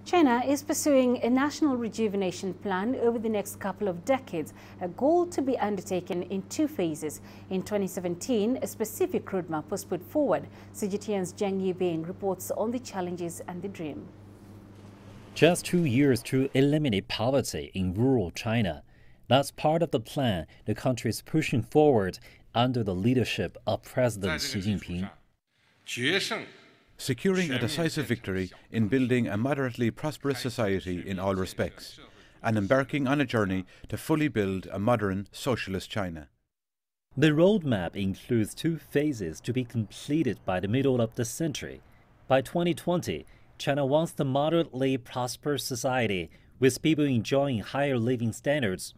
China is pursuing a national rejuvenation plan over the next couple of decades, a goal to be undertaken in 2 phases. In 2017, a specific roadmap was put forward. CGTN's Zheng Yibing reports on the challenges and the dream. Just 2 years to eliminate poverty in rural China. That's part of the plan the country is pushing forward under the leadership of President Xi Jinping. Securing a decisive victory in building a moderately prosperous society in all respects, and embarking on a journey to fully build a modern socialist China. The roadmap includes 2 phases to be completed by the middle of the century. By 2020, China wants a moderately prosperous society with people enjoying higher living standards.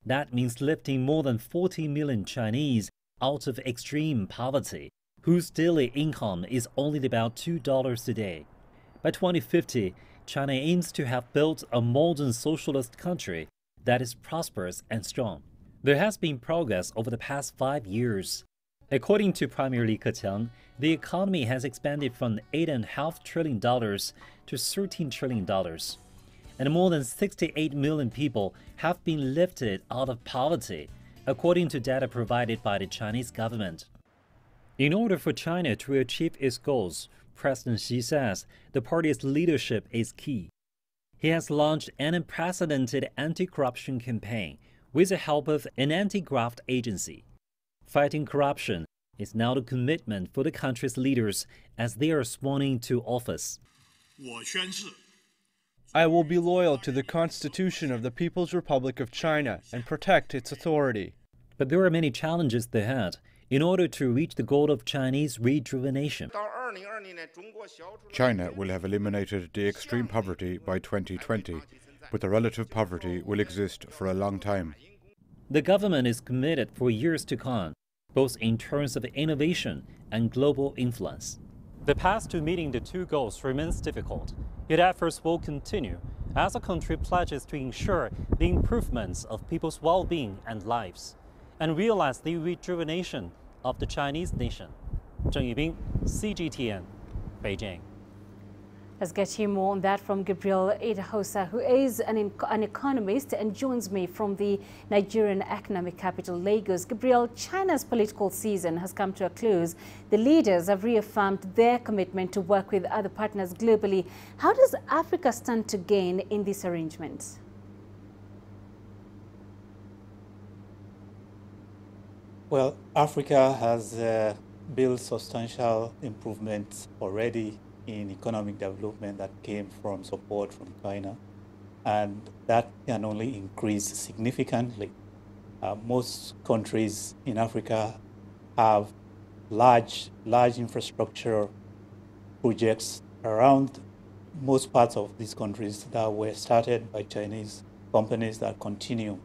That means lifting more than 40 million Chinese out of extreme poverty, whose daily income is only about $2 a day. By 2050, China aims to have built a modern socialist country that is prosperous and strong. There has been progress over the past 5 years. According to Premier Li Keqiang, the economy has expanded from $8.5 trillion to $13 trillion. And more than 68 million people have been lifted out of poverty, according to data provided by the Chinese government. In order for China to achieve its goals, President Xi says the party's leadership is key. He has launched an unprecedented anti-corruption campaign with the help of an anti-graft agency. Fighting corruption is now the commitment for the country's leaders as they are sworn into office. I will be loyal to the Constitution of the People's Republic of China and protect its authority. But there are many challenges ahead in order to reach the goal of Chinese rejuvenation. China will have eliminated the extreme poverty by 2020, but the relative poverty will exist for a long time. The government is committed for years to come, both in terms of innovation and global influence. The path to meeting the 2 goals remains difficult, yet efforts will continue as the country pledges to ensure the improvements of people's well-being and lives, and realize the rejuvenation of the Chinese nation. Zheng Yibing, CGTN, Beijing. Let's get you more on that from Gabriel Idahosa, who is an economist and joins me from the Nigerian economic capital, Lagos. Gabriel, China's political season has come to a close. The leaders have reaffirmed their commitment to work with other partners globally. How does Africa stand to gain in this arrangement? Well, Africa has built substantial improvements already in economic development that came from support from China, and that can only increase significantly. Most countries in Africa have large infrastructure projects around most parts of these countries that were started by Chinese companies that continue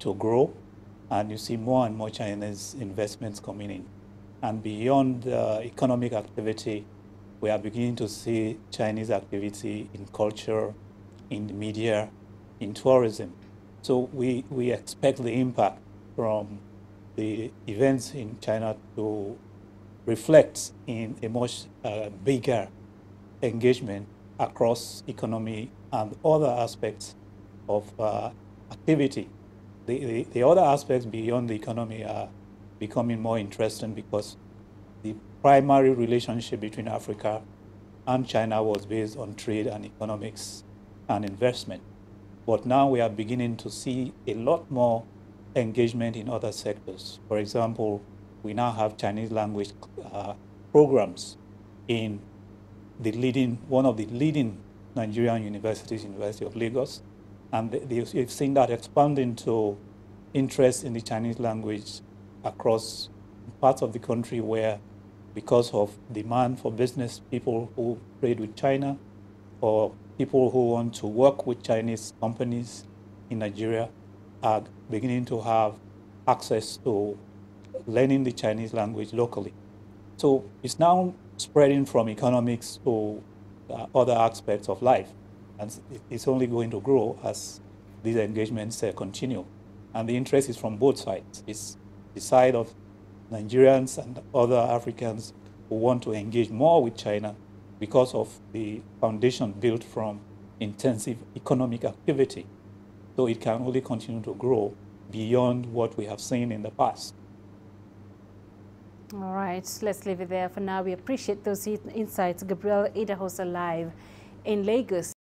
to grow, and you see more and more Chinese investments coming in. And beyond economic activity, we are beginning to see Chinese activity in culture, in the media, in tourism. So we expect the impact from the events in China to reflect in a much bigger engagement across economy and other aspects of activity. The other aspects beyond the economy are becoming more interesting because the primary relationship between Africa and China was based on trade and economics and investment. But now we are beginning to see a lot more engagement in other sectors. For example, we now have Chinese language programs in one of the leading Nigerian universities, University of Lagos, and they've seen that expand into interest in the Chinese language across parts of the country where, because of demand for business people who trade with China or people who want to work with Chinese companies in Nigeria, are beginning to have access to learning the Chinese language locally. So it's now spreading from economics to other aspects of life. And it's only going to grow as these engagements continue. And the interest is from both sides. It's the side of Nigerians and other Africans who want to engage more with China because of the foundation built from intensive economic activity. So it can only continue to grow beyond what we have seen in the past. All right, let's leave it there for now. We appreciate those insights. Gabriel Idahosa live in Lagos.